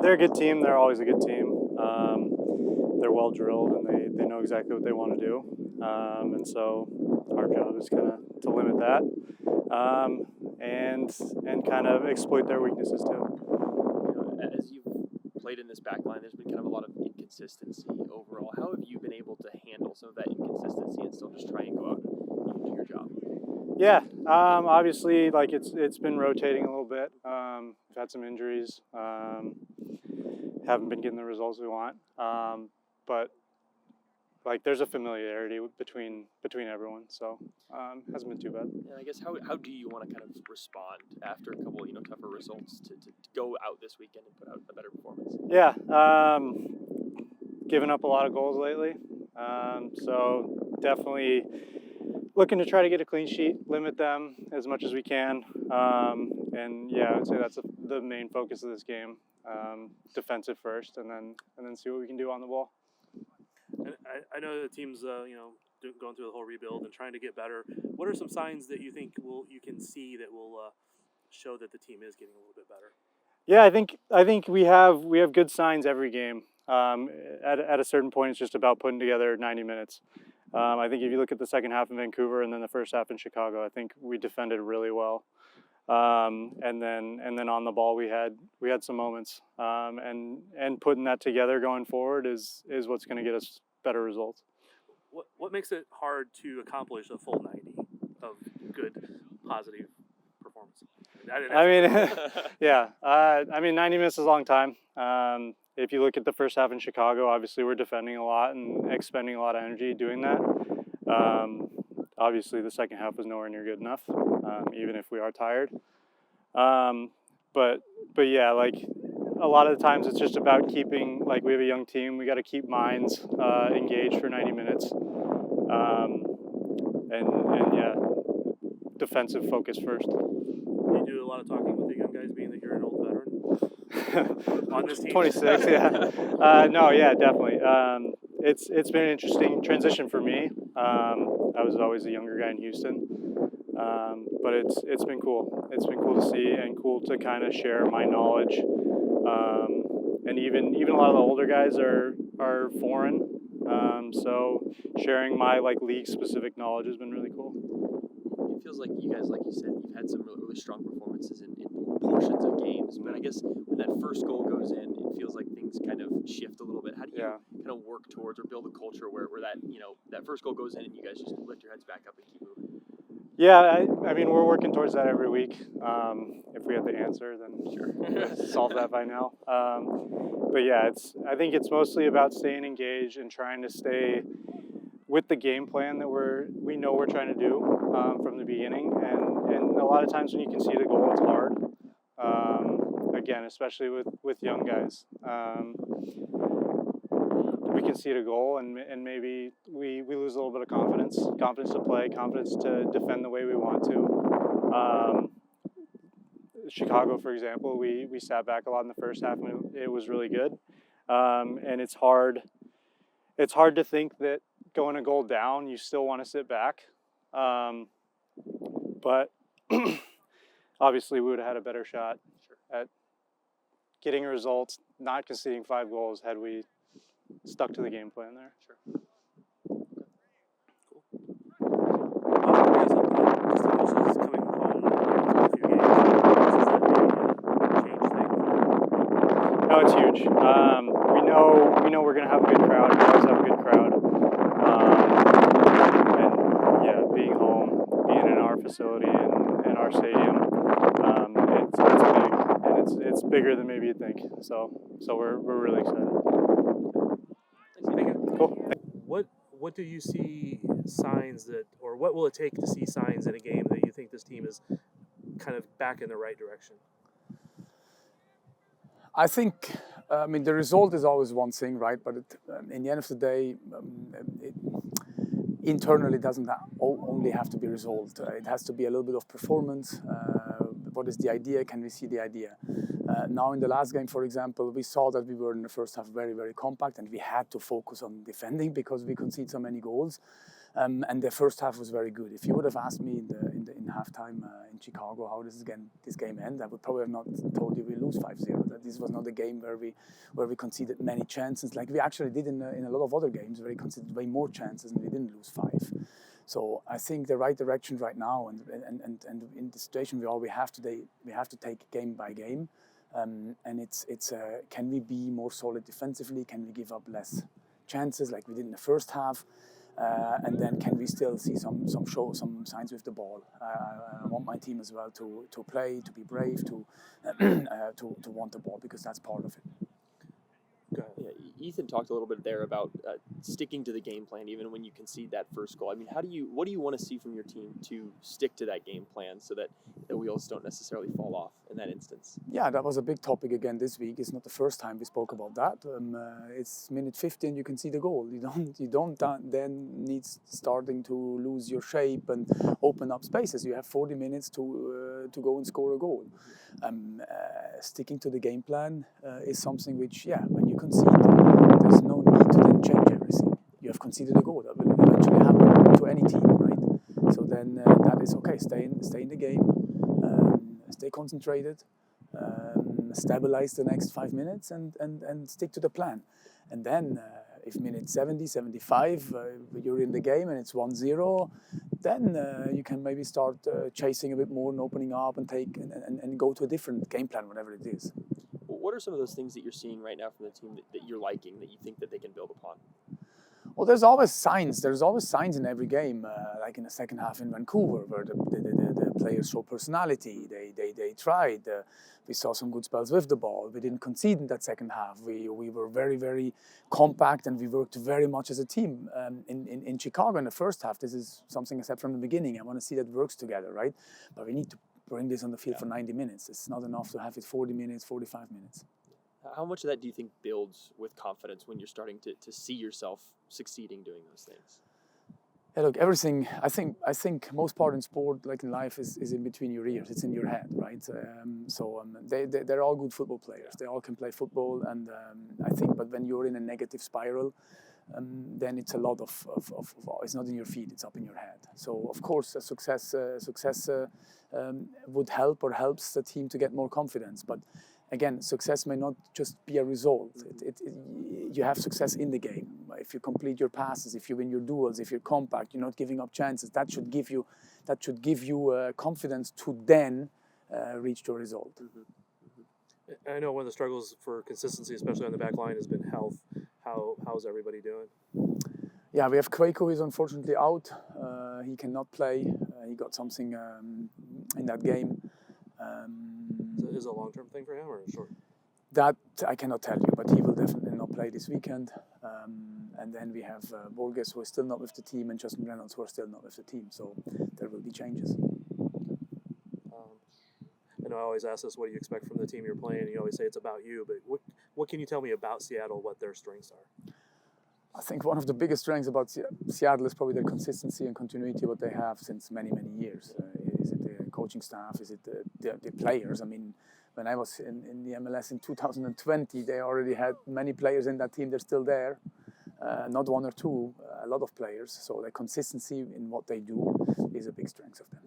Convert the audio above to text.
They're a good team. They're always a good team. They're well drilled and they know exactly what they want to do. And so our job is kind of to limit that and kind of exploit their weaknesses too. As you've played in this back line, there's been kind of a lot of inconsistency overall. How have you been able to handle some of that inconsistency and still just try and go out and do your job? Yeah, obviously, like it's been rotating a little bit. We've had some injuries, haven't been getting the results we want, but like there's a familiarity between everyone, so hasn't been too bad. And I guess how do you want to kind of respond after a couple tougher results to go out this weekend and put out a better performance? Yeah, given up a lot of goals lately, so definitely looking to try to get a clean sheet, limit them as much as we can, and yeah, I would say that's the main focus of this game. Defensive first, and then see what we can do on the ball. And I know the team's going through the whole rebuild and trying to get better. What are some signs that you think you can see that will show that the team is getting a little bit better? Yeah, I think we have good signs every game. At a certain point, it's just about putting together 90 minutes. I think if you look at the second half in Vancouver and then the first half in Chicago, I think we defended really well. And then on the ball we had some moments. And putting that together going forward is what's going to get us better results. What makes it hard to accomplish a full 90 of good, positive performance? Yeah. I mean, 90 minutes is a long time. If you look at the first half in Chicago, obviously we're defending a lot and expending a lot of energy doing that. Obviously, the second half was nowhere near good enough, even if we are tired. But yeah, like a lot of the times it's just about keeping, like we have a young team, we got to keep minds engaged for 90 minutes. And yeah, defensive focus first. You do a lot of talking with the young guys, being that you're an old veteran on this team. 26, yeah. No, yeah, definitely. It's been an interesting transition for me. I was always a younger guy in Houston, but it's been cool. It's been cool to see and cool to kind of share my knowledge. And even a lot of the older guys are foreign, so sharing my league specific knowledge has been really cool. It feels like you guys, like you said, you've had some really strong performances in portions of games, but I guess when that first goal goes in, it feels like things kind of shift a little bit. How do you kind of work towards or build a culture where that that first goal goes in and you guys just lift your heads back up and keep moving? Yeah, I mean, we're working towards that every week. If we had the answer, then sure, we'd solve that by now. But yeah, I think it's mostly about staying engaged and trying to stay with the game plan that we know we're trying to do from the beginning. And a lot of times when you concede a goal, it's hard. Again, especially with young guys. We concede a goal and maybe we lose a little bit of confidence to play, confidence to defend the way we want to. Chicago, for example, we sat back a lot in the first half and it was really good. And it's hard to think that going a goal down, you still want to sit back. But obviously we would have had a better shot at getting results, not conceding 5 goals had we stuck to the game plan there. Sure. No, it's huge. We know we're going to have a good crowd. We always have a good crowd. And yeah, being home, being in our facility and our stadium, it's big, and it's bigger than maybe you'd think. So we're really excited. Thank you. Cool. What do you see signs that, or what will it take to see signs in a game that you think this team is kind of back in the right direction? I think, the result is always one thing, right? But in the end of the day, internally doesn't only have to be resolved. It has to be a little bit of performance. What is the idea? Can we see the idea? Now in the last game, for example, we saw that we were in the first half very, very compact and we had to focus on defending because we conceded so many goals. And the first half was very good. If you would have asked me in halftime in Chicago how this game end, I would probably have not told you we lose 5-0. That this was not a game where we conceded many chances, like we actually did in a lot of other games where we conceded way more chances and we didn't lose 5. So I think the right direction right now, and in the situation we have today, we have to take game by game, and it's can we be more solid defensively? Can we give up less chances like we did in the first half? And then can we still see some signs with the ball? I want my team as well to play, to be brave, to want the ball, because that's part of it. Yeah, Ethan talked a little bit there about sticking to the game plan even when you concede that first goal. I mean, what do you want to see from your team to stick to that game plan so that the wheels don't necessarily fall off in that instance? Yeah, that was a big topic again this week. It's not the first time we spoke about that. It's minute 50 and you can see the goal. You don't then need starting to lose your shape and open up spaces. You have 40 minutes to go and score a goal. Sticking to the game plan is something which, when you concede, there's no need to then change everything. You have conceded a goal. That will eventually happen to any team, right? So then that is okay. Stay in the game. Stay concentrated. Stabilize the next 5 minutes and stick to the plan. And then if minute 70, 75, you're in the game and it's 1-0, then you can maybe start chasing a bit more and opening up and go to a different game plan, whatever it is. What are some of those things that you're seeing right now from the team that you're liking, that you think that they can build upon? Well, there's always signs. There's always signs in every game, like in the second half in Vancouver, where the players show personality. They tried. We saw some good spells with the ball. We didn't concede in that second half. We were very, very compact and we worked very much as a team. In Chicago in the first half, this is something I said from the beginning. I want to see that works together, right? But we need to bring this on the field for 90 minutes. It's not enough to have it 40 minutes, 45 minutes. How much of that do you think builds with confidence when you're starting to see yourself succeeding doing those things? Yeah, look, everything. I think most part in sport, like in life, is in between your ears. It's in your head, right? They're all good football players. They all can play football, and I think. But when you're in a negative spiral, then it's a lot of it's not in your feet. It's up in your head. So of course, success would help or helps the team to get more confidence, but. Again, success may not just be a result. You have success in the game. If you complete your passes, if you win your duels, if you're compact, you're not giving up chances. That should give you confidence to then reach your result. Mm-hmm. I know one of the struggles for consistency, especially on the back line, has been health. How's everybody doing? Yeah, we have Quaco, who is unfortunately out. He cannot play. He got something in that game. Is it a long-term thing for him or short? That I cannot tell you, but he will definitely not play this weekend. And then we have Borges, who is still not with the team, and Justin Reynolds, who are still not with the team. So there will be changes. I know I always ask this, what do you expect from the team you're playing? You always say it's about you, but what can you tell me about Seattle, what their strengths are? I think one of the biggest strengths about Seattle is probably their consistency and continuity, what they have since many, many years. Is it the coaching staff? Is it the players? I mean, when I was in the MLS in 2020, they already had many players in that team. They're still there, not one or two, a lot of players. So the consistency in what they do is a big strength of them.